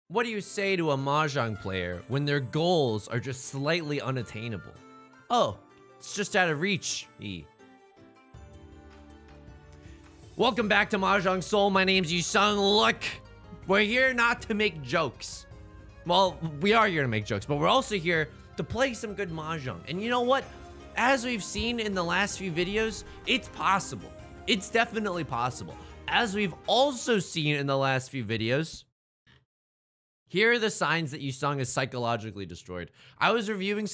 What do you say to a Mahjong player when their goals are just slightly unattainable? Oh, it's just out of reach. Welcome back to Mahjong Soul. My name's Yusong Liu. We're here not to make jokes. Well, we are here to make jokes, but we're also here to play some good Mahjong. And you know what? As we've seen in the last few videos, it's possible. It's definitely possible. As we've also seen in the last few videos, here are the signs that Yusong is psychologically destroyed. I was reviewing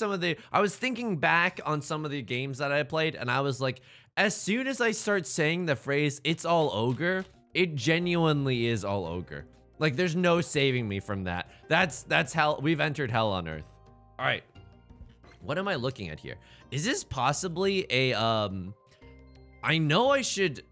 I was thinking back on some of the games that I played, and I was like, as soon as I start saying the phrase, it's all ogre, it genuinely is all ogre. Like, there's no saving me from that. That's hell. We've entered hell on earth. All right. What am I looking at here? Is this possibly a, I know I should,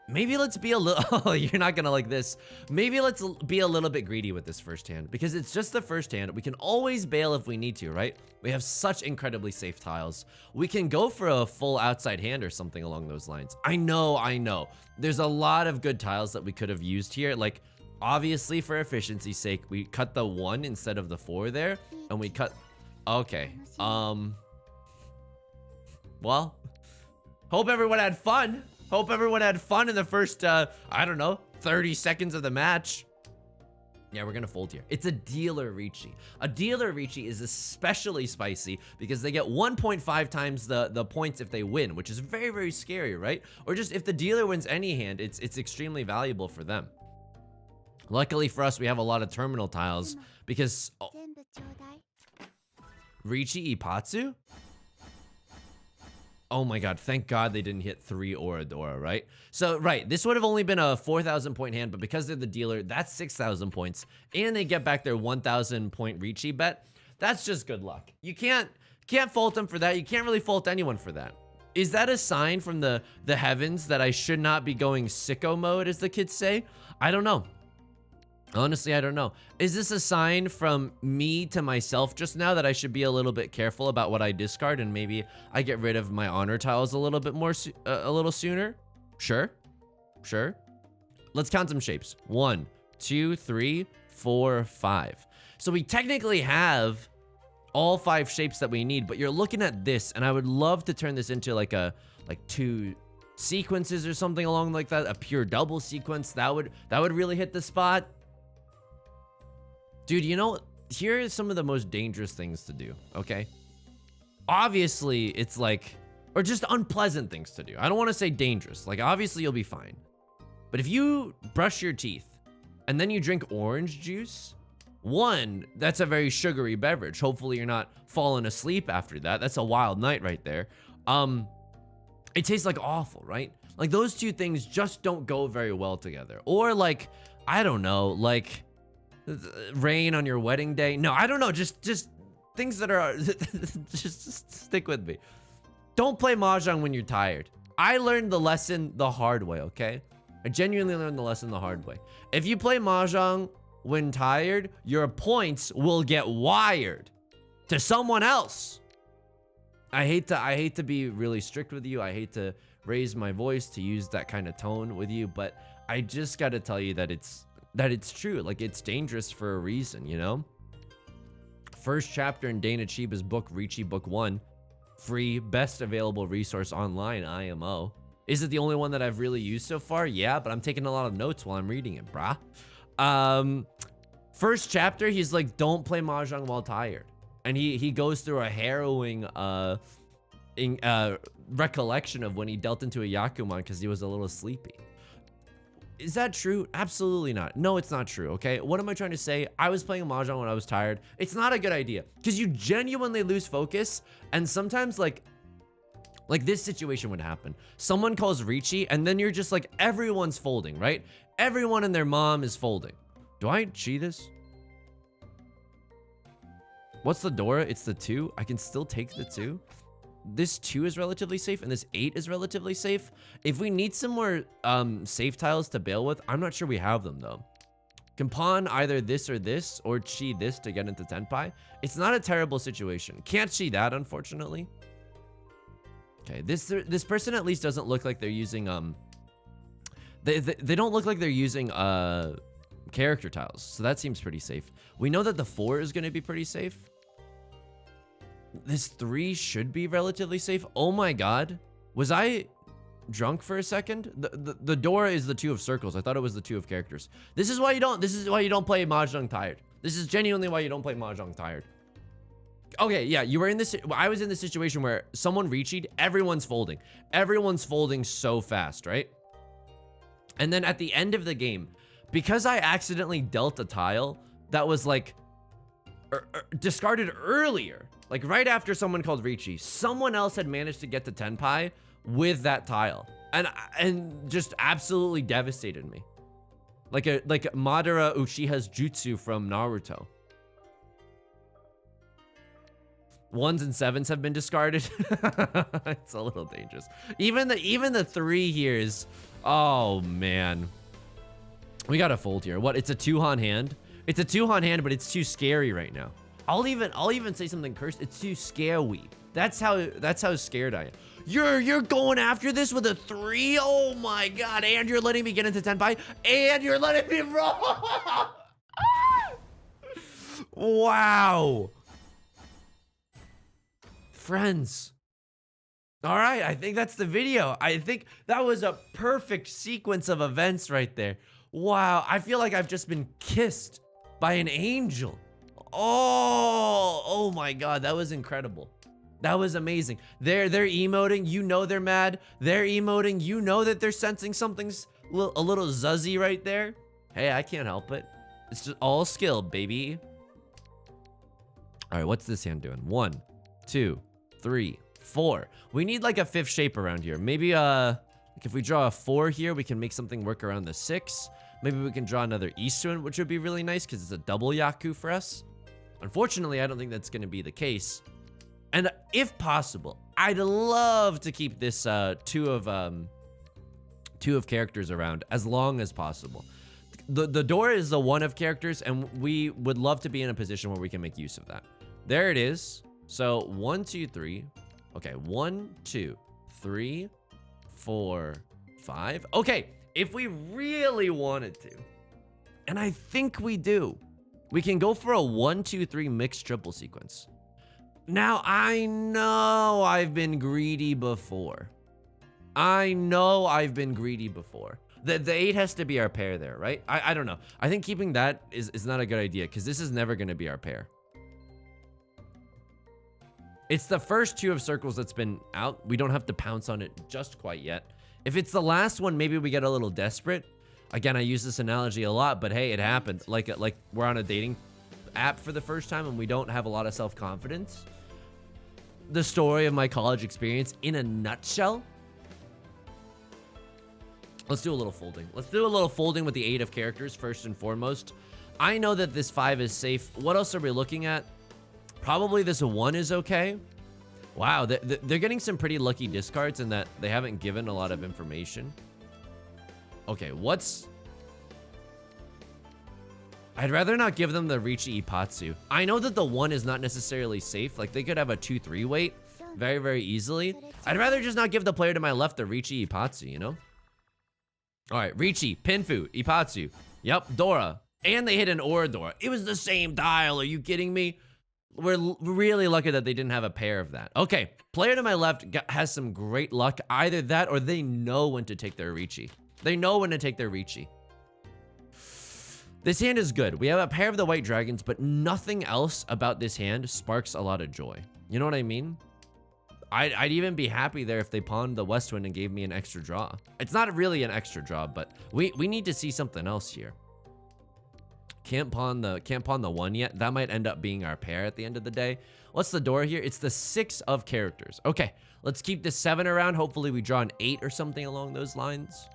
maybe let's be a little, oh, you're not gonna like this. Maybe let's be a little bit greedy with this first hand, because it's just the first hand. We can always bail if we need to, right? We have such incredibly safe tiles. We can go for a full outside hand or something along those lines. I know. There's a lot of good tiles that we could have used here. Like, obviously for efficiency's sake, we cut the 1 instead of the 4 there, and we cut, okay. Well, hope everyone had fun. Hope everyone had fun in the first, I don't know, 30 seconds of the match. Yeah, we're gonna fold here. It's a dealer Riichi. A dealer Riichi is especially spicy because they get 1.5 times the points if they win, which is very, very scary, right? Or just if the dealer wins any hand, it's extremely valuable for them. Luckily for us, we have a lot of terminal tiles because... Oh, Riichi Ipatsu? Oh my god, thank god they didn't hit 3 Oradora, right? So, right, this would have only been a 4,000 point hand, but because they're the dealer, that's 6,000 points. And they get back their 1,000 point Riichi bet. That's just good luck. You can't fault them for that. You can't really fault anyone for that. Is that a sign from the heavens that I should not be going sicko mode, as the kids say? I don't know. Honestly, I don't know. Is this a sign from me to myself just now that I should be a little bit careful about what I discard and maybe I get rid of my honor tiles a little bit more, a little sooner? Sure. Let's count some shapes. 1, 2, 3, 4, 5. So we technically have all 5 shapes that we need, but you're looking at this, and I would love to turn this into like 2 sequences or something along like that, a pure double sequence. That would really hit the spot. Dude, you know, here are some of the most dangerous things to do, okay? Obviously, it's like, or just unpleasant things to do. I don't want to say dangerous. Like, obviously, you'll be fine. But if you brush your teeth and then you drink orange juice, 1, that's a very sugary beverage. Hopefully, you're not falling asleep after that. That's a wild night right there. It tastes like awful, right? Like, those 2 things just don't go very well together. Or, like, I don't know, like... rain on your wedding day. No, I don't know. Just things that are just stick with me. Don't play Mahjong when you're tired. I learned the lesson the hard way, okay? I genuinely learned the lesson the hard way. If you play Mahjong when tired, your points will get wired to someone else. I hate to be really strict with you. I hate to raise my voice, to use that kind of tone with you, but I just got to tell you that it's true. Like, it's dangerous for a reason, you know? First chapter in Dana Chiba's book, Riichi Book 1. Free, best available resource online, IMO. Is it the only one that I've really used so far? Yeah, but I'm taking a lot of notes while I'm reading it, brah. First chapter, he's like, don't play Mahjong while tired. And he goes through a harrowing recollection of when he dealt into a Yakuman because he was a little sleepy. Is that true? Absolutely not. No, it's not true, okay? What am I trying to say? I was playing Mahjong when I was tired. It's not a good idea because you genuinely lose focus, and sometimes like this situation would happen. Someone calls Riichi, and then you're just like, everyone's folding, right? Everyone and their mom is folding. Do I cheat this? What's the Dora? It's the 2. I can still take the 2. This 2 is relatively safe, and this 8 is relatively safe. If we need some more safe tiles to bail with, I'm not sure we have them, though. Can pawn either this, or chi this to get into Tenpai. It's not a terrible situation. Can't chi that, unfortunately. Okay, this person at least doesn't look like they're using, they don't look like they're using character tiles. So that seems pretty safe. We know that the 4 is going to be pretty safe. This 3 should be relatively safe. Oh my god. Was I drunk for a second? The door is the 2 of circles. I thought it was the 2 of characters. This is why you don't play Mahjong tired. This is genuinely why you don't play Mahjong tired. Okay, yeah, you were in this. I was in this situation where someone Riichi'd, everyone's folding. Everyone's folding so fast, right? And then at the end of the game, because I accidentally dealt a tile that was like discarded earlier, like right after someone called Riichi, someone else had managed to get to Tenpai with that tile, and just absolutely devastated me, like Madara Uchiha's jutsu from Naruto. 1s and 7s have been discarded. It's a little dangerous. Even the 3 here is, oh man. We gotta fold here. What? It's a 2-han hand. It's a 2-han hand, but it's too scary right now. I'll even say something cursed. It's too scary. That's how scared I am. You're going after this with a 3? Oh my god! And you're letting me get into Tenpai, and you're letting me roll. Wow. Friends. All right, I think that's the video. I think that was a perfect sequence of events right there. Wow, I feel like I've just been kissed by an angel. Oh my god, that was incredible. That was amazing. They're emoting, you know they're mad. They're emoting, you know that they're sensing something's a little zuzzy right there. Hey, I can't help it. It's just all skill, baby. All right, what's this hand doing? 1, 2, 3, 4. We need like a 5th shape around here. Maybe like if we draw a 4 here, we can make something work around the 6. Maybe we can draw another Eastern, which would be really nice because it's a double Yaku for us. Unfortunately, I don't think that's going to be the case. And if possible, I'd love to keep this 2 of characters around as long as possible. The door is the 1 of characters, and we would love to be in a position where we can make use of that. There it is. So 1, 2, 3. Okay, 1, 2, 3, 4, 5. Okay, if we really wanted to, and I think we do, we can go for a 1, 2, 3 mixed triple sequence. Now, I know I've been greedy before. The 8 has to be our pair there, right? I don't know. I think keeping that is not a good idea because this is never going to be our pair. It's the first 2 of circles that's been out. We don't have to pounce on it just quite yet. If it's the last one, maybe we get a little desperate. Again, I use this analogy a lot, but hey, it happened. Like we're on a dating app for the first time and we don't have a lot of self-confidence. The story of my college experience in a nutshell. Let's do a little folding. Let's do a little folding with the 8 of characters first and foremost. I know that this 5 is safe. What else are we looking at? Probably this 1 is okay. Wow, they're getting some pretty lucky discards in that they haven't given a lot of information. Okay, I'd rather not give them the Riichi Ipatsu. I know that the 1 is not necessarily safe. Like, they could have a 2-3 weight very, very easily. I'd rather just not give the player to my left the Riichi Ipatsu, you know? All right, Riichi, Pinfu, Ipatsu. Yep, Dora. And they hit an Oradora. It was the same tile. Are you kidding me? We're really lucky that they didn't have a pair of that. Okay, player to my left has some great luck. Either that or they know when to take their Riichi. They know when to take their Riichi. This hand is good. We have a pair of the white dragons, but nothing else about this hand sparks a lot of joy. You know what I mean? I'd even be happy there if they pawned the west wind and gave me an extra draw. It's not really an extra draw, but we need to see something else here. Can't pawn the 1 yet. That might end up being our pair at the end of the day. What's the door here? It's the 6 of characters. Okay, let's keep the 7 around. Hopefully we draw an 8 or something along those lines.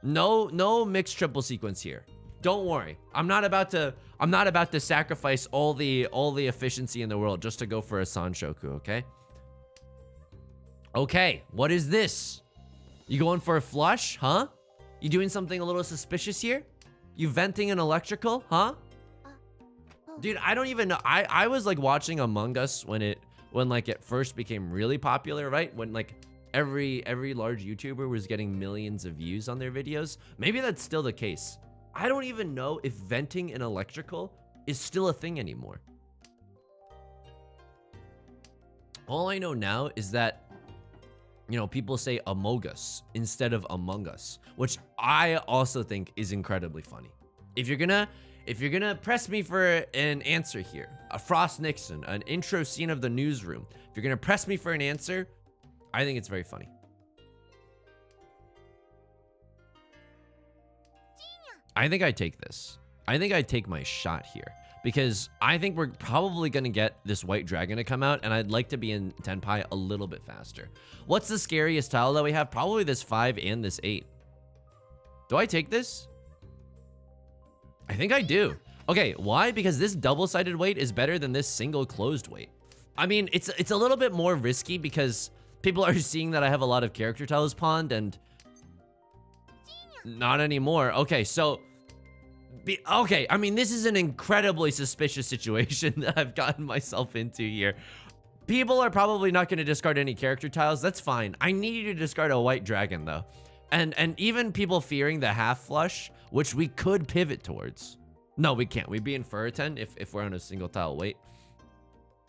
No mixed triple sequence here. Don't worry. I'm not about to sacrifice all the efficiency in the world just to go for a Sanshoku, okay? Okay, what is this? You going for a flush, huh? You doing something a little suspicious here? You venting an electrical, huh? Dude, I don't even know. I was like watching Among Us when like it first became really popular, right? When like every large YouTuber was getting millions of views on their videos. Maybe that's still the case. I don't even know if venting in electrical is still a thing anymore. All I know now is that, you know, people say Among Us instead of Among Us, which I also think is incredibly funny. If you're gonna press me for an answer here, a Frost Nixon, an intro scene of the newsroom, if you're gonna press me for an answer, I think it's very funny. I think I take this. I think I take my shot here because I think we're probably gonna get this white dragon to come out, and I'd like to be in Tenpai a little bit faster. What's the scariest tile that we have? Probably this 5 and this 8. Do I take this? I think I do. Okay, why? Because this double-sided weight is better than this single closed weight. I mean, it's a little bit more risky because people are seeing that I have a lot of character tiles pawned and not anymore. Okay, so okay, I mean, this is an incredibly suspicious situation that I've gotten myself into here. People are probably not going to discard any character tiles. That's fine. I need you to discard a white dragon though. And even people fearing the half flush, which we could pivot towards. No, we can't. We'd be in Furiten if we're on a single tile weight.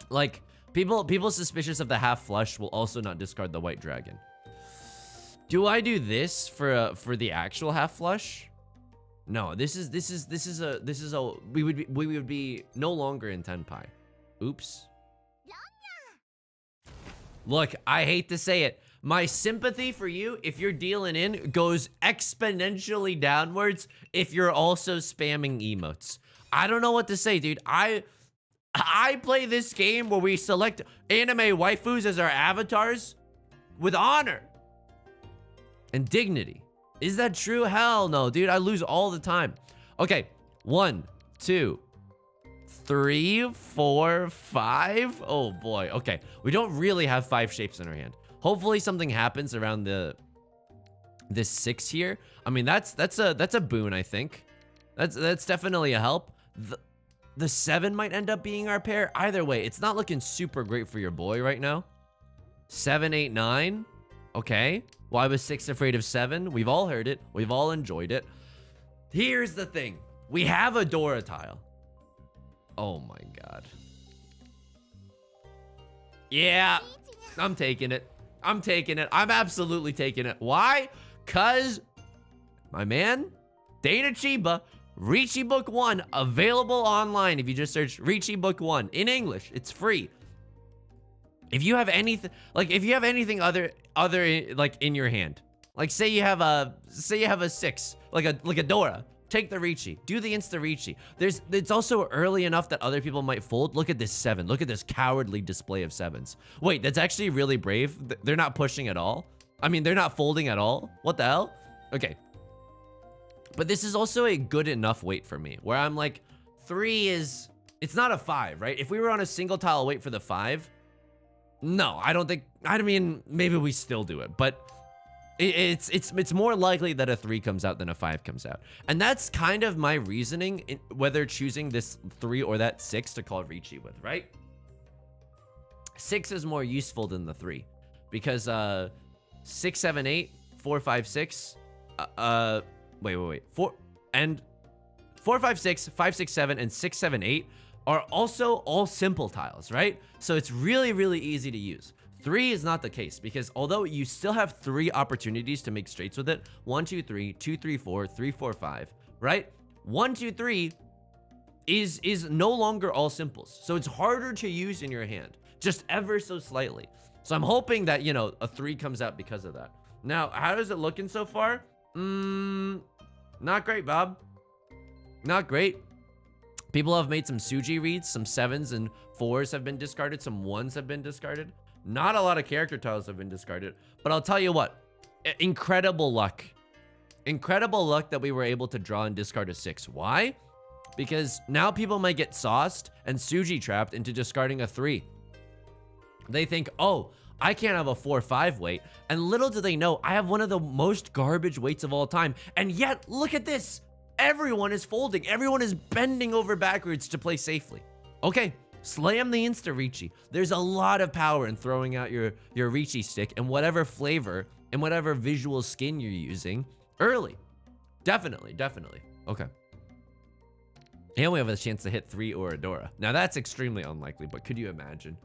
Like, people suspicious of the half flush will also not discard the white dragon. Do I do this for the actual half flush? No, this is a we would be no longer in Tenpai. Oops. Look, I hate to say it. My sympathy for you, if you're dealing in, goes exponentially downwards if you're also spamming emotes. I don't know what to say, dude. I play this game where we select anime waifus as our avatars with honor and dignity. Is that true? Hell no, dude. I lose all the time. Okay, 1, 2, 3, 4, 5. Oh boy. Okay, we don't really have 5 shapes in our hand. Hopefully something happens around this 6 here. I mean, that's a boon, I think. That's definitely a help. The 7 might end up being our pair. Either way, it's not looking super great for your boy right now. 7, 8, 9. Okay. Why was 6 afraid of 7? We've all heard it. We've all enjoyed it. Here's the thing. We have a Dora tile. Oh my god. Yeah, I'm taking it. I'm taking it. I'm absolutely taking it. Why? Cause my man, Dana Chiba, Riichi Book 1, available online. If you just search Riichi Book 1 in English, it's free. If you have anything, like if you have anything other like in your hand, like say you have a 6, like a Dora, take the Riichi, do the insta Riichi. It's also early enough that other people might fold. Look at this 7. Look at this cowardly display of 7s. Wait, that's actually really brave. They're not pushing at all. I mean, they're not folding at all. What the hell? Okay. But this is also a good enough weight for me, where I'm like, 3 is, it's not a 5, right? If we were on a single tile weight for the 5, no, I don't think, I mean, maybe we still do it, but it's more likely that a 3 comes out than a 5 comes out. And that's kind of my reasoning in whether choosing this 3 or that 6 to call Riichi with, right? 6 is more useful than the 3 because 6, 7, 8, 4, 5, 6, wait. 4 and 4, 5, 6, 5, 6, 7, and 6, 7, 8 are also all simple tiles, right? So it's really, really easy to use. 3 is not the case because although you still have 3 opportunities to make straights with it, 1, 2, 3, 2, 3, 4, 3, 4, 5, right? 1, 2, 3 is no longer all simples. So it's harder to use in your hand, just ever so slightly. So I'm hoping that, you know, a 3 comes out because of that. Now, how is it looking so far? Not great, Bob. Not great. People have made some Suji reads. Some 7s and 4s have been discarded. Some 1s have been discarded. Not a lot of character tiles have been discarded. But I'll tell you what. Incredible luck. Incredible luck that we were able to draw and discard a 6. Why? Because now people might get sauced and Suji trapped into discarding a 3. They think, oh, I can't have a 4-5 weight. And little do they know, I have one of the most garbage weights of all time. And yet, look at this. Everyone is folding. Everyone is bending over backwards to play safely. Okay, slam the insta Riichi. There's a lot of power in throwing out your Riichi stick and whatever flavor and whatever visual skin you're using early. Definitely. Okay. And we have a chance to hit 3 or a Dora. Now that's extremely unlikely, but could you imagine?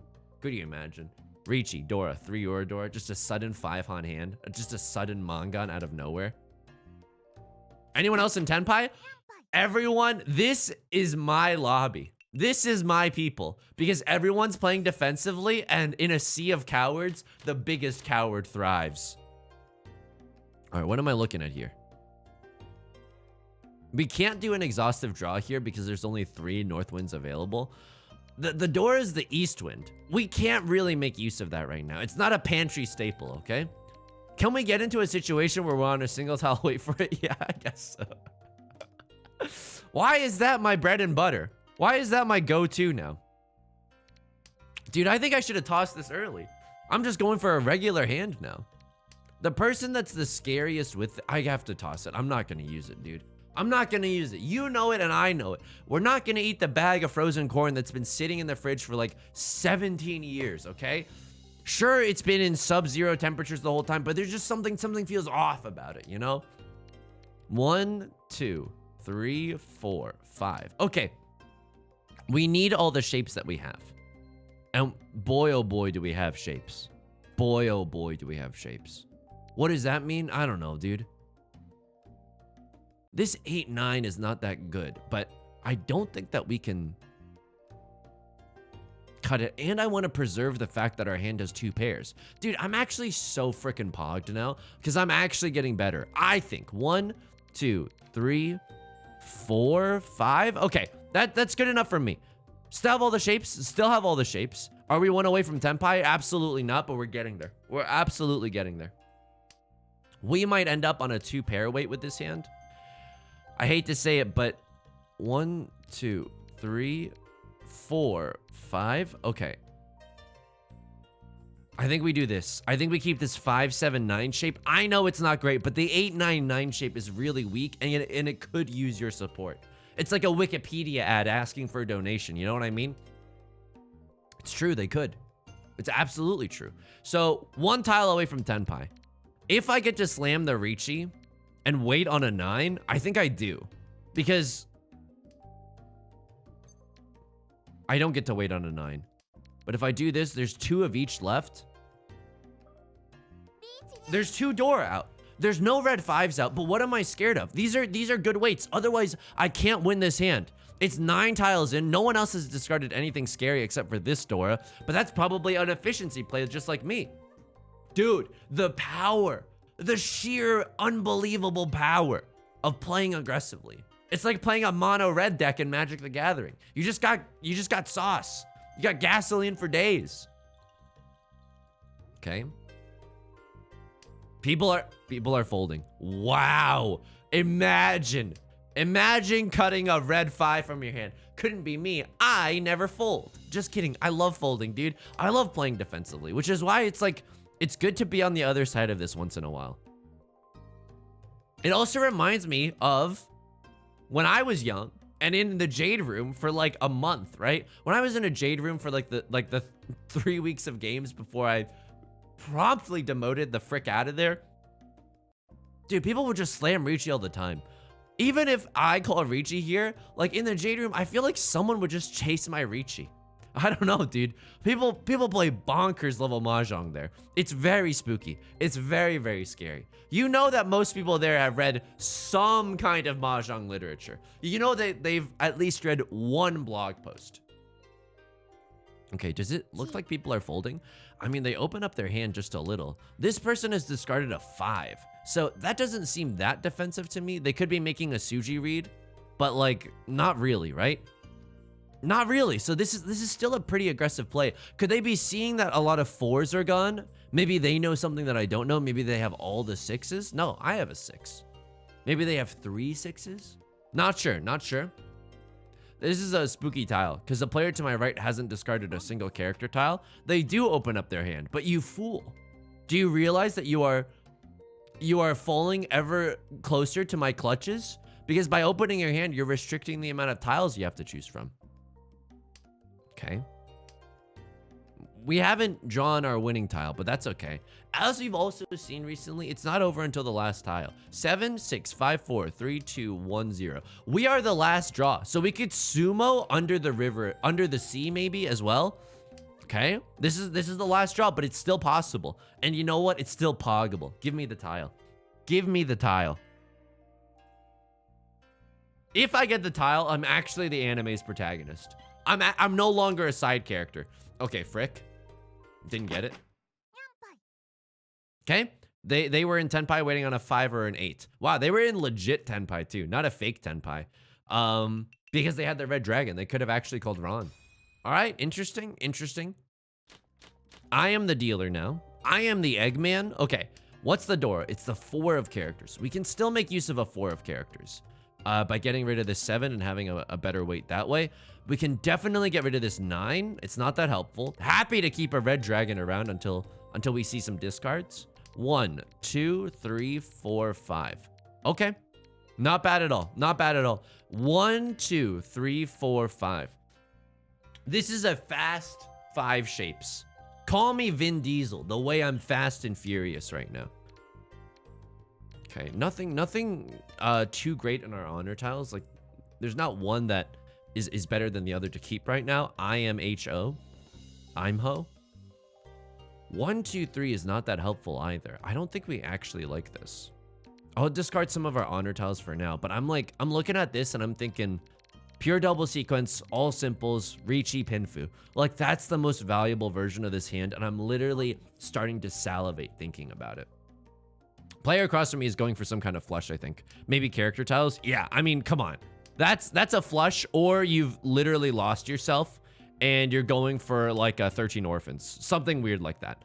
Could you imagine? Riichi, Dora, 3 or a Dora, just a sudden 5 on hand, just a sudden Mangan out of nowhere. Anyone else in Tenpai? Everyone, this is my lobby. This is my people, because everyone's playing defensively, and in a sea of cowards, the biggest coward thrives. All right, what am I looking at here? We can't do an exhaustive draw here because there's only 3 north winds available. The door is the east wind. We can't really make use of that right now. It's not a pantry staple, okay? Can we get into a situation where we're on a single tile? Wait for it? Yeah, I guess so. Why is that my bread and butter? Why is that my go-to now? Dude, I think I should have tossed this early. I'm just going for a regular hand now. The person that's the scariest with, I have to toss it. I'm not gonna use it, dude. I'm not gonna use it. You know it and I know it. We're not gonna eat the bag of frozen corn that's been sitting in the fridge for like 17 years, okay? Sure, it's been in sub-zero temperatures the whole time, but there's just something feels off about it, you know? 1, 2, 3, 4, 5. Okay. We need all the shapes that we have. And boy, oh boy, do we have shapes. Boy, oh boy, do we have shapes. What does that mean? I don't know, dude. This 8-9 is not that good, but I don't think that we can cut it. And I want to preserve the fact that our hand has 2 pairs. Dude, I'm actually so freaking pogged now because I'm actually getting better. I think 1, 2, 3, 4, 5. Okay, that's good enough for me. Still have all the shapes. Still have all the shapes. Are we 1 away from Tenpai? Absolutely not, but we're getting there. We're absolutely getting there. We might end up on a 2 pair weight with this hand. I hate to say it, but 1, 2, 3, 4, 5. Okay. I think we do this. I think we keep this 5, 7, 9 shape. I know it's not great, but the 8, 9, 9 shape is really weak, and it could use your support. It's like a Wikipedia ad asking for a donation. You know what I mean? It's true. They could. It's absolutely true. So 1 tile away from Tenpai. If I get to slam the Riichi and wait on a 9, I think I do. Because I don't get to wait on a 9. But if I do this, there's 2 of each left. There's 2 Dora out. There's no red 5s out, but what am I scared of? These are good weights. Otherwise, I can't win this hand. It's 9 tiles in. No one else has discarded anything scary except for this Dora, but that's probably an efficiency play just like me. Dude, the power, the sheer unbelievable power of playing aggressively. It's like playing a mono red deck in Magic the Gathering. You just got sauce. You got gasoline for days. Okay. People are folding. Wow. Imagine cutting a red 5 from your hand. Couldn't be me. I never fold. Just kidding. I love folding, dude. I love playing defensively, which is why it's like, it's good to be on the other side of this once in a while. It also reminds me of when I was young and in the Jade Room for like a month, right? When I was in a Jade Room for like the 3 weeks of games before I promptly demoted the frick out of there. Dude, people would just slam Riichi all the time. Even if I call Riichi here, like in the Jade Room, I feel like someone would just chase my Riichi. I don't know, dude. People play bonkers level Mahjong there. It's very spooky. It's very, very scary. You know that most people there have read some kind of Mahjong literature. You know that they've at least read 1 blog post. Okay, does it look like people are folding? I mean, they open up their hand just a little. This person has discarded a 5. So that doesn't seem that defensive to me. They could be making a Suji read, but like, not really, right? Not really. So this is still a pretty aggressive play. Could they be seeing that a lot of 4s are gone? Maybe they know something that I don't know. Maybe they have all the 6s. No, I have a 6. Maybe they have 3 6s. Not sure. Not sure. This is a spooky tile because the player to my right hasn't discarded a single character tile. They do open up their hand, but you fool. Do you realize that you are falling ever closer to my clutches? Because by opening your hand, you're restricting the amount of tiles you have to choose from. Okay. we haven't drawn our winning tile, but that's okay. As we've also seen recently, it's not over until the last tile. 7, 6, 5, 4, 3, 2, 1, 0. We are the last draw, so we could sumo under the river, under the sea maybe as well. Okay, this is the last draw, but it's still possible. And you know what? It's still poggable. Give me the tile. Give me the tile. If I get the tile, I'm actually the anime's protagonist. I'm no longer a side character. Okay, frick. Didn't get it. Okay, they were in Tenpai waiting on a 5 or an 8. Wow, they were in legit Tenpai too, not a fake Tenpai. Because they had the red dragon. They could have actually called Ron. All right, interesting, interesting. I am the dealer now. I am the Eggman. Okay, what's the door? It's the 4 of characters. We can still make use of a 4 of characters. By getting rid of this 7 and having a better weight that way. We can definitely get rid of this 9. It's not that helpful. Happy to keep a red dragon around until we see some discards. 1, 2, 3, 4, 5. Okay, not bad at all. Not bad at all. 1, 2, 3, 4, 5. This is a fast 5 shapes. Call me Vin Diesel, the way I'm fast and furious right now. Okay, nothing too great in our honor tiles. Like, there's not one that is better than the other to keep right now. I am HO. I'm Ho. 1, 2, 3 is not that helpful either. I don't think we actually like this. I'll discard some of our honor tiles for now, but I'm looking at this and I'm thinking pure double sequence, all simples, Riichi Pinfu. Like, that's the most valuable version of this hand, and I'm literally starting to salivate thinking about it. Player across from me is going for some kind of flush, I think. Maybe character tiles? Yeah, I mean, come on. That's a flush, or you've literally lost yourself and you're going for like a 13 orphans. Something weird like that.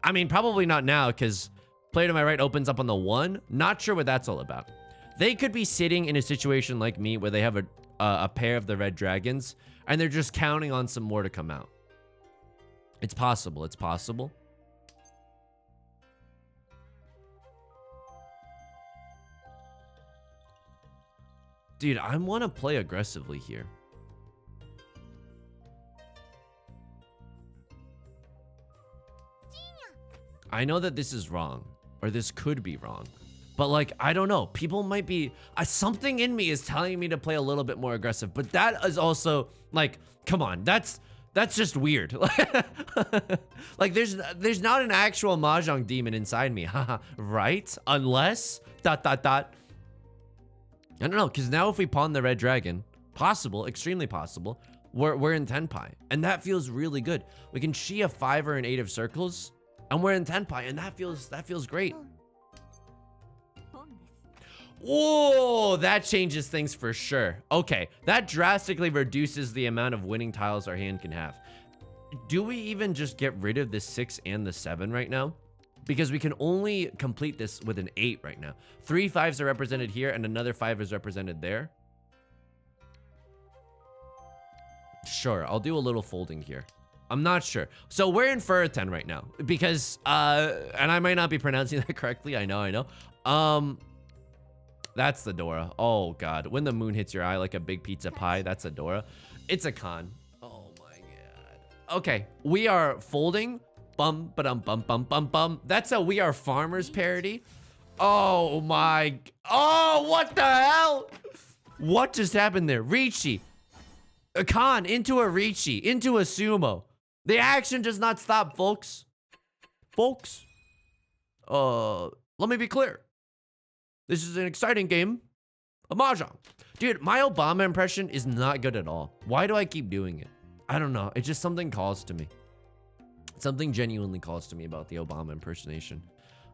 I mean, probably not now because player to my right opens up on the 1. Not sure what that's all about. They could be sitting in a situation like me where they have a pair of the red dragons and they're just counting on some more to come out. It's possible. It's possible. Dude, I want to play aggressively here. I know that this is wrong, or this could be wrong, but like, I don't know. People might be, something in me is telling me to play a little bit more aggressive, but that is also like, come on, that's just weird. Like, there's not an actual Mahjong demon inside me, right? Unless, ... I don't know, because now if we pawn the red dragon, possible, extremely possible, we're in Tenpai, and that feels really good. We can chi a 5 or an 8 of circles, and we're in Tenpai, and that feels great. Oh, that changes things for sure. Okay, that drastically reduces the amount of winning tiles our hand can have. Do we even just get rid of the 6 and the 7 right now? Because we can only complete this with an 8 right now. 3 5s are represented here, and another 5 is represented there. Sure, I'll do a little folding here. I'm not sure. So we're in Furiten right now. Because, and I might not be pronouncing that correctly. I know. That's the Dora. Oh, God. When the moon hits your eye like a big pizza pie, that's a Dora. It's a con. Oh, my God. Okay, we are folding. Bum, ba-dum, bum, bum, bum, bum. That's a We Are Farmers parody. Oh my. Oh, what the hell? What just happened there? Riichi. A con into a Riichi, into a sumo. The action does not stop, folks. Folks. Let me be clear. This is an exciting game of Mahjong. Dude, my Obama impression is not good at all. Why do I keep doing it? I don't know. It's just something calls to me. Something genuinely calls to me about the Obama impersonation.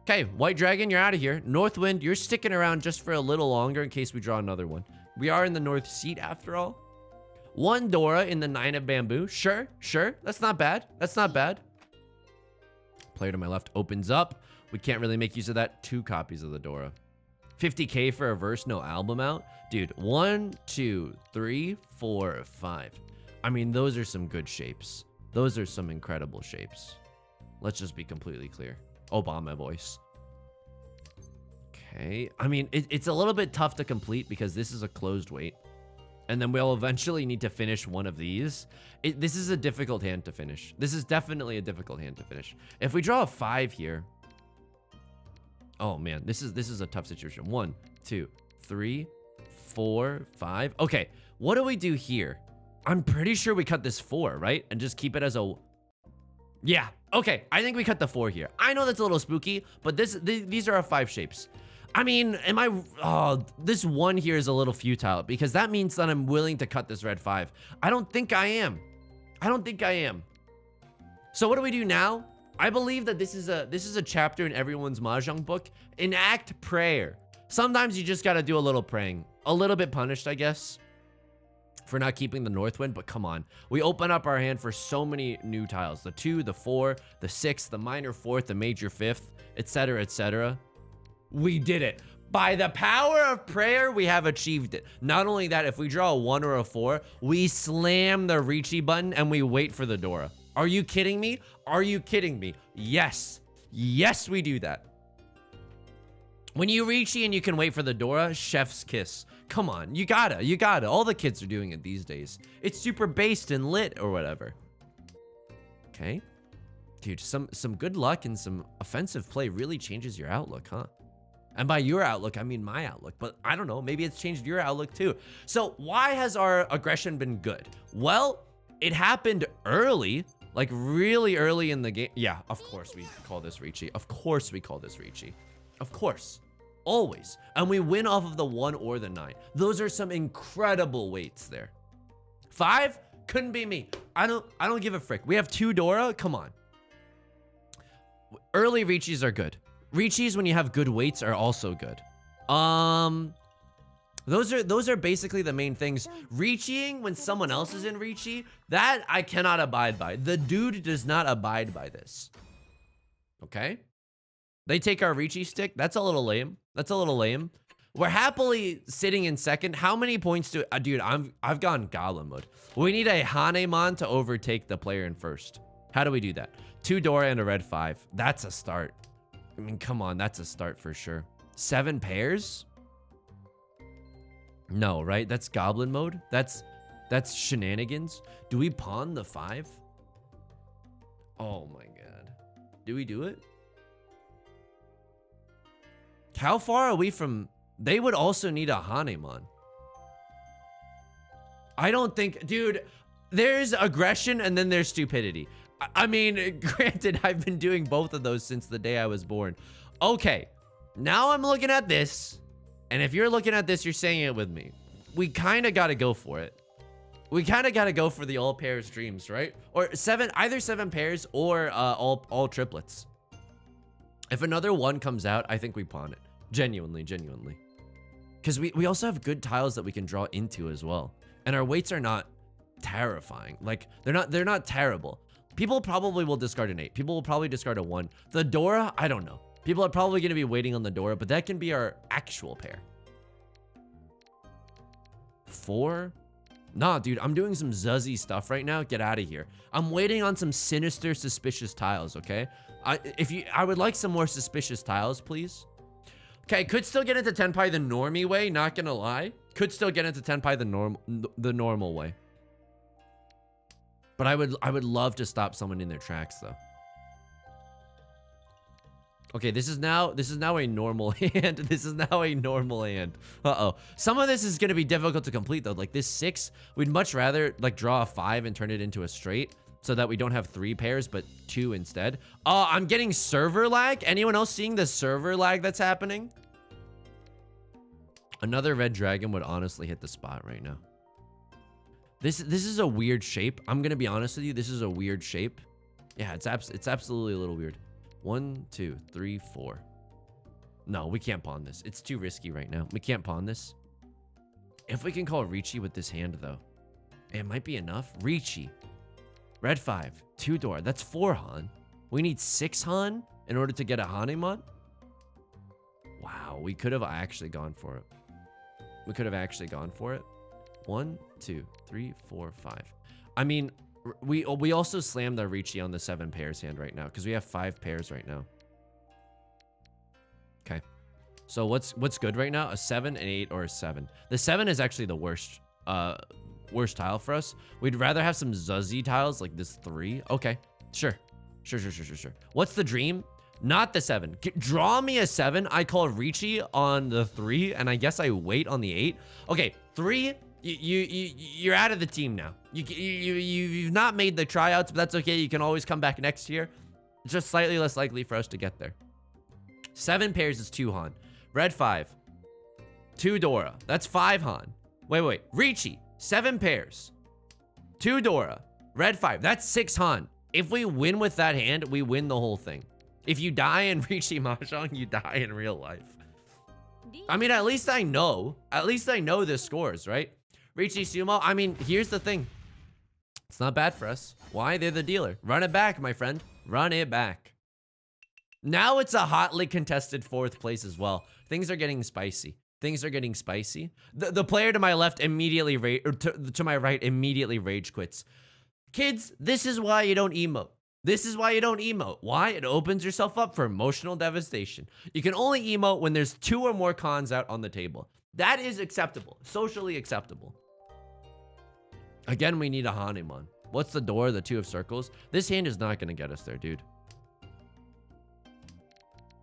Okay, White Dragon, you're out of here. Northwind, you're sticking around just for a little longer in case we draw another one. We are in the North Seat after all. 1 Dora in the 9 of bamboo. Sure. That's not bad. That's not bad. Player to my left opens up. We can't really make use of that. 2 copies of the Dora. 50K for a verse, no album out. Dude, 1, 2, 3, 4, 5. I mean, those are some good shapes. Those are some incredible shapes. Let's just be completely clear. Obama voice. Okay. I mean, it's a little bit tough to complete because this is a closed weight. And then we'll eventually need to finish one of these. This is a difficult hand to finish. This is definitely a difficult hand to finish. If we draw a 5 here. Oh man, this is a tough situation. 1, 2, 3, 4, 5. Okay, what do we do here? I'm pretty sure we cut this 4, right? And just keep it as a... Yeah, okay. I think we cut the 4 here. I know that's a little spooky, but these are our 5 shapes. I mean, this 1 here is a little futile because that means that I'm willing to cut this red 5. I don't think I am. I don't think I am. So what do we do now? I believe that this is a chapter in everyone's Mahjong book. Enact prayer. Sometimes you just gotta do a little praying. A little bit punished, I guess, for not keeping the north wind, but come on. We open up our hand for so many new tiles. The 2, the 4, the 6, the minor 4th, the major 5th, etc., etc. We did it. By the power of prayer, we have achieved it. Not only that, if we draw a 1 or a 4, we slam the Riichi button and we wait for the Dora. Are you kidding me? Are you kidding me? Yes. Yes, we do that. When you Riichi and you can wait for the Dora, chef's kiss. Come on, you gotta. All the kids are doing it these days. It's super based and lit or whatever. Okay. Dude, some good luck and some offensive play really changes your outlook, huh? And by your outlook, I mean my outlook. But I don't know, maybe it's changed your outlook too. So why has our aggression been good? Well, it happened early, like really early in the game. Yeah, of course we call this Riichi. Of course we call this Riichi. Of course. Always. And we win off of the 1 or the 9. Those are some incredible weights there. 5? Couldn't be me. I don't give a frick. We have 2 Dora. Come on. Early Riichis are good. Riichis, when you have good weights, are also good. Those are basically the main things. Riichiing when someone else is in Riichi, that I cannot abide by. The dude does not abide by this. Okay? They take our Riichi stick. That's a little lame. That's a little lame. We're happily sitting in second. How many points do... dude, I've gone goblin mode. We need a Hanemon to overtake the player in first. How do we do that? 2 Dora and a red 5. That's a start. I mean, come on. That's a start for sure. 7 pairs? No, right? That's goblin mode. That's shenanigans. Do we pawn the 5? Oh my god. Do we do it? How far are we from... They would also need a Hanemon. I don't think... Dude, there's aggression and then there's stupidity. I mean, granted, I've been doing both of those since the day I was born. Okay, now I'm looking at this. And if you're looking at this, you're saying it with me. We kind of got to go for it. We kind of got to go for the all pairs dreams, right? Or either 7 pairs or all triplets. If another 1 comes out, I think we pawn it. Genuinely. Because we also have good tiles that we can draw into as well. And our weights are not terrifying. Like, they're not terrible. People probably will discard an 8. People will probably discard a 1. The Dora, I don't know. People are probably going to be waiting on the Dora, but that can be our actual pair. 4? Nah, dude, I'm doing some zuzzy stuff right now. Get out of here. I'm waiting on some sinister, suspicious tiles, okay? I would like some more suspicious tiles, please. Okay, could still get into Tenpai the normie way, not gonna lie. Could still get into Tenpai the normal way. But I would love to stop someone in their tracks though. Okay, this is now a normal hand. This is now a normal hand. Uh-oh. Some of this is gonna be difficult to complete though. Like this 6, we'd much rather like draw a 5 and turn it into a straight so that we don't have 3 pairs, but 2 instead. I'm getting server lag. Anyone else seeing the server lag that's happening? Another red dragon would honestly hit the spot right now. This is a weird shape. I'm gonna be honest with you. This is a weird shape. Yeah, it's absolutely a little weird. 1, 2, 3, 4. No, we can't pawn this. It's too risky right now. We can't pawn this. If we can call Riichi with this hand though, it might be enough. Riichi. Red 5. 2 Dora. That's 4 Han. We need 6 Han in order to get a Hanemon. Wow, we could have actually gone for it. We could have actually gone for it. 1, 2, 3, 4, 5. I mean, we also slammed the Riichi on the 7 pairs hand right now because we have 5 pairs right now. Okay. So what's good right now? A 7, an 8, or a 7. The 7 is actually the worst. worst tile for us. We'd rather have some Zuzzy tiles like this 3. Okay, sure. Sure. What's the dream? Not the 7. Draw me a 7. I call Riichi on the 3, and I guess I wait on the 8. Okay, 3. You're out of the team now. You've not made the tryouts, but that's okay. You can always come back next year. It's just slightly less likely for us to get there. 7 pairs is 2 Han. Red 5. 2 Dora. That's 5 Han. Wait. Riichi. 7 pairs. 2 Dora. Red 5. That's 6 Han. If we win with that hand, we win the whole thing. If you die in Riichi Mahjong, you die in real life. I mean, at least I know. At least I know the scores, right? Riichi Sumo. I mean, here's the thing. It's not bad for us. Why? They're the dealer. Run it back, my friend. Run it back. Now it's a hotly contested 4th place as well. Things are getting spicy. The player to my left immediately to my right immediately rage quits. Kids, this is why you don't emote. Why? It opens yourself up for emotional devastation. You can only emote when there's 2 or more cons out on the table. That is acceptable. Socially acceptable. Again, we need a Hanuman. What's the door? The 2 of circles. This hand is not going to get us there, dude.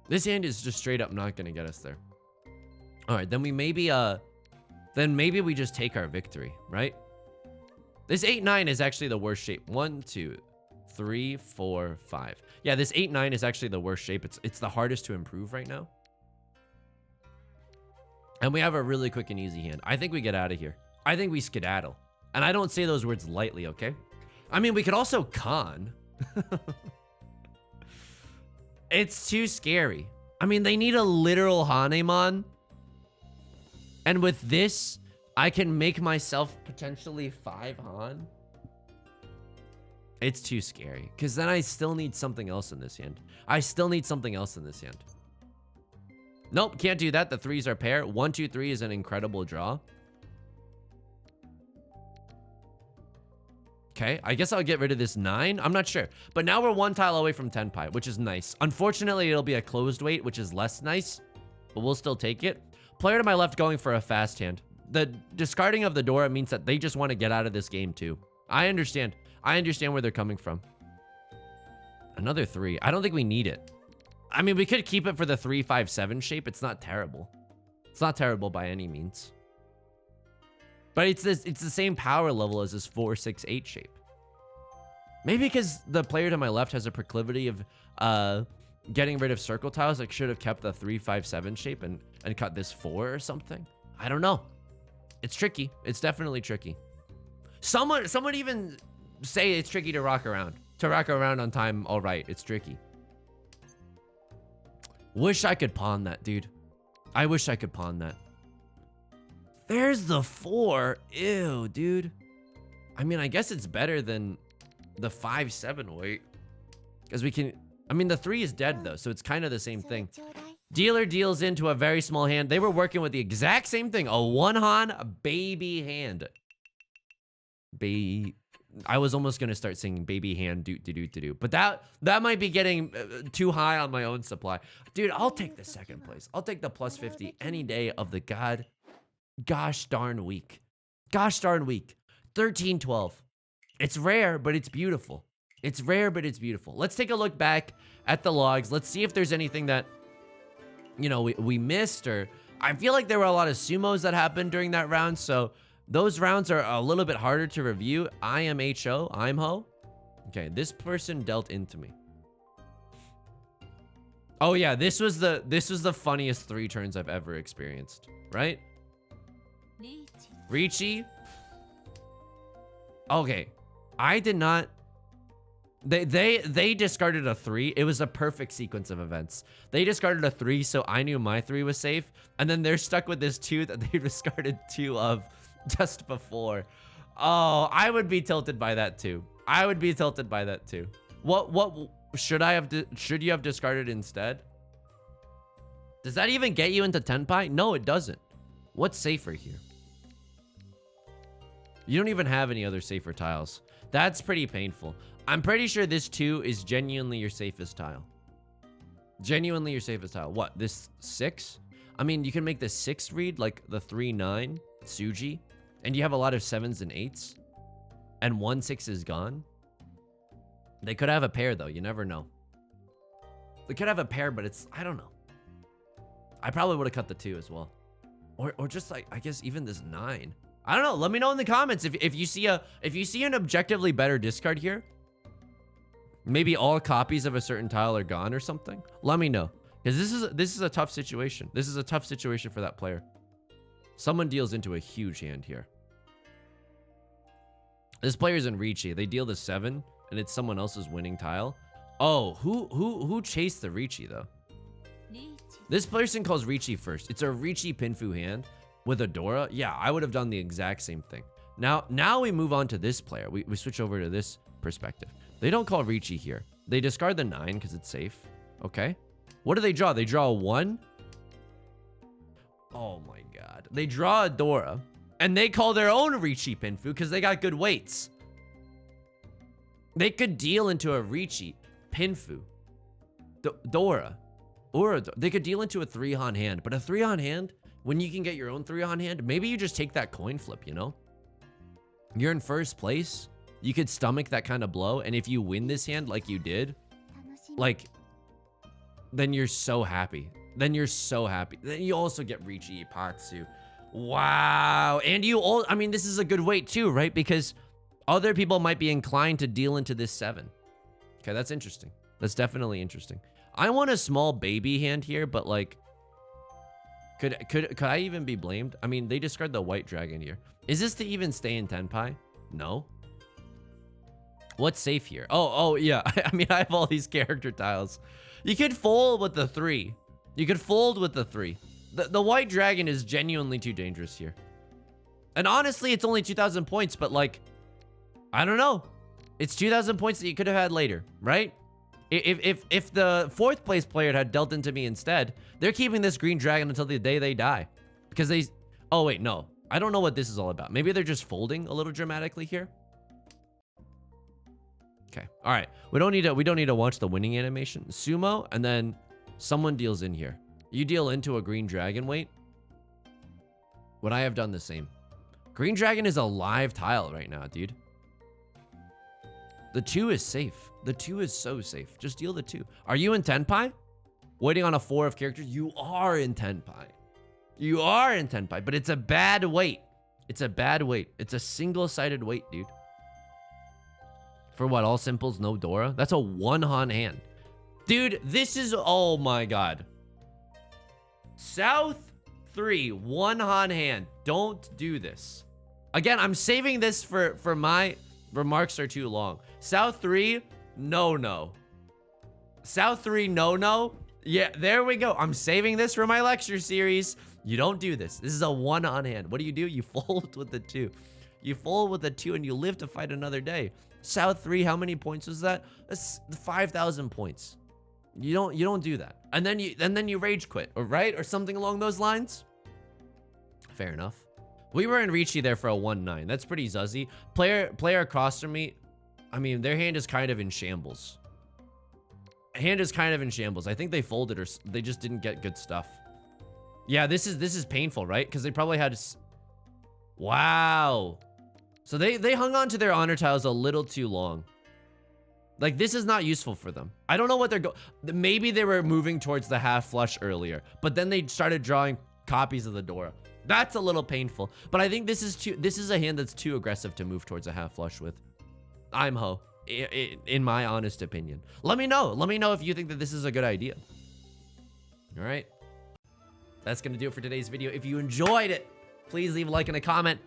This hand is just straight up not going to get us there. All right, then we maybe we just take our victory, right? This 8-9 is actually the worst shape. 1, 2, 3, 4, 5. Yeah, this 8-9 is actually the worst shape. It's the hardest to improve right now. And we have a really quick and easy hand. I think we get out of here. I think we skedaddle. And I don't say those words lightly, okay? I mean, we could also con. It's too scary. I mean, they need a literal Hanemon. And with this, I can make myself potentially 5 Han. It's too scary. Because then I still need something else in this hand. Nope, can't do that. The 3s are pair. 1, 2, 3 is an incredible draw. Okay, I guess I'll get rid of this 9. I'm not sure. But now we're 1 tile away from Tenpai, which is nice. Unfortunately, it'll be a closed weight, which is less nice. But we'll still take it. Player to my left going for a fast hand. The discarding of the Dora means that they just want to get out of this game too. I understand. I understand where they're coming from. Another 3. I don't think we need it. I mean, we could keep it for the 3, 5, 7 shape. It's not terrible. It's not terrible by any means. But it's the same power level as this 4, 6, 8 shape. Maybe because the player to my left has a proclivity of getting rid of circle tiles. Like, should have kept the 3, 5, 7 shape and cut this 4 or something. I don't know. It's tricky. It's definitely tricky. Someone even say it's tricky to rock around. To rock around on time, all right. It's tricky. Wish I could pawn that, dude. I wish I could pawn that. There's the 4. Ew, dude. I mean, I guess it's better than the 5, 7 weight. Because we can... I mean, the 3 is dead, though, so it's kind of the same thing. Dealer deals into a very small hand. They were working with the exact same thing. A 1 Han baby hand. I was almost going to start singing baby hand do. But that might be getting too high on my own supply. Dude, I'll take the 2nd place. I'll take the plus 50 any day of the gosh darn week. 13-12. It's rare, but it's beautiful. Let's take a look back at the logs. Let's see if there's anything that, you know, we missed, or I feel like there were a lot of sumos that happened during that round. So those rounds are a little bit harder to review. I am HO. I'm Ho. Okay, this person dealt into me. Oh yeah, this was the funniest 3 turns I've ever experienced, right? Riichi. Okay, I did not. They discarded a 3. It was a perfect sequence of events. They discarded a 3, so I knew my 3 was safe, and then they're stuck with this 2 that they discarded 2 of just before. Oh, I would be tilted by that too. What should you have discarded instead? Does that even get you into Tenpai? No, it doesn't. What's safer here? You don't even have any other safer tiles. That's pretty painful. I'm pretty sure this 2 is genuinely your safest tile. What, this 6? I mean, you can make the 6 read like the 3-9 Tsuji. and you have a lot of 7s and 8s, and 1 6 is gone. They could have a pair though. You never know. They could have a pair, but it's, I don't know. I probably would have cut the 2 as well, or just like, I guess even this 9. I don't know. Let me know in the comments if you see an objectively better discard here. Maybe all copies of a certain tile are gone or something. Let me know, because this is a tough situation. This is a tough situation for that player. Someone deals into a huge hand here. This player's in Riichi. They deal the 7, and it's someone else's winning tile. Oh, who chased the Riichi though? This person calls Riichi first. It's a Riichi Pinfu hand with a Dora. Yeah, I would have done the exact same thing. Now we move on to this player. We switch over to this perspective. They don't call Riichi here. They discard the 9 because it's safe. Okay. What do they draw? They draw a 1. Oh my god. They draw a Dora. And they call their own Riichi Pinfu because they got good weights. They could deal into a Riichi Pinfu. Dora. Or they could deal into a 3-han hand. But a 3-han hand, when you can get your own 3-han hand, maybe you just take that coin flip, you know? You're in first place. You could stomach that kind of blow, and if you win this hand like you did, like, then you're so happy. Then you're so happy. Then you also get Riichi Ipatsu. Wow. And I mean, this is a good weight too, right? Because other people might be inclined to deal into this 7. Okay, that's interesting. That's definitely interesting. I want a small baby hand here, but like, could I even be blamed? I mean, they discard the white dragon here. Is this to even stay in Tenpai? No. What's safe here? Oh, yeah. I mean, I have all these character tiles. You could fold with the 3. You could fold with the 3. The white dragon is genuinely too dangerous here. And honestly, it's only 2,000 points, but like, I don't know. It's 2,000 points that you could have had later, right? If the 4th place player had dealt into me instead, they're keeping this green dragon until the day they die. Because they... Oh, wait, no. I don't know what this is all about. Maybe they're just folding a little dramatically here. Okay. All right. We don't need to watch the winning animation. Sumo, and then someone deals in here. You deal into a green dragon weight. Would I have done the same? Green dragon is a live tile right now, dude. The 2 is safe. The 2 is so safe. Just deal the 2. Are you in Tenpai? Waiting on a 4 of characters? You are in Tenpai. You are in Tenpai, but it's a bad weight. It's a bad weight. It's a single-sided weight, dude. For what? All simples, no Dora? That's a 1-han hand. Dude, this is... Oh my god. South 3, 1-han hand. Don't do this. Again, I'm saving this for my remarks are too long. South 3, no. South 3, no. Yeah, there we go. I'm saving this for my lecture series. You don't do this. This is a 1-han hand. What do? You fold with the 2. You fold with the 2 and you live to fight another day. South 3, how many points was that? That's 5,000 points. You don't do that. And then you rage quit, right? Or something along those lines. Fair enough. We were in Riichi there for a 1-9. That's pretty zuzzy. Player across from me, I mean, their hand is kind of in shambles. Hand is kind of in shambles. I think they folded or they just didn't get good stuff. Yeah, this is painful, right? Because they probably had... Wow. So they hung on to their honor tiles a little too long. Like, this is not useful for them. I don't know what they're maybe they were moving towards the half flush earlier, but then they started drawing copies of the Dora. That's a little painful. But I think this is a hand that's too aggressive to move towards a half flush with. I'm ho, in my honest opinion. Let me know. Let me know if you think that this is a good idea. All right. That's going to do it for today's video. If you enjoyed it, please leave a like and a comment.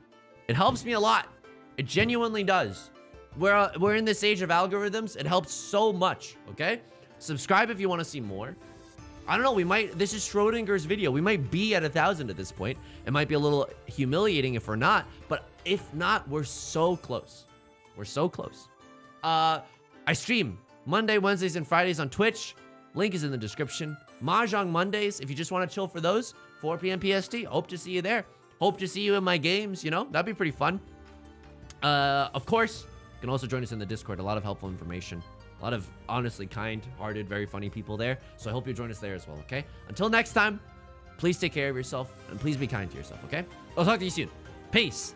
It helps me a lot. It genuinely does. We're in this age of algorithms. It helps so much, okay? Subscribe if you want to see more. I don't know, this is Schrodinger's video. We might be at 1,000 at this point. It might be a little humiliating if we're not, but if not, we're so close. We're so close. I stream Monday, Wednesdays, and Fridays on Twitch. Link is in the description. Mahjong Mondays, if you just want to chill for those, 4 p.m. PST. Hope to see you there. Hope to see you in my games, you know? That'd be pretty fun. Of course, you can also join us in the Discord. A lot of helpful information. A lot of honestly kind-hearted, very funny people there. So I hope you join us there as well, okay? Until next time, please take care of yourself and please be kind to yourself, okay? I'll talk to you soon. Peace.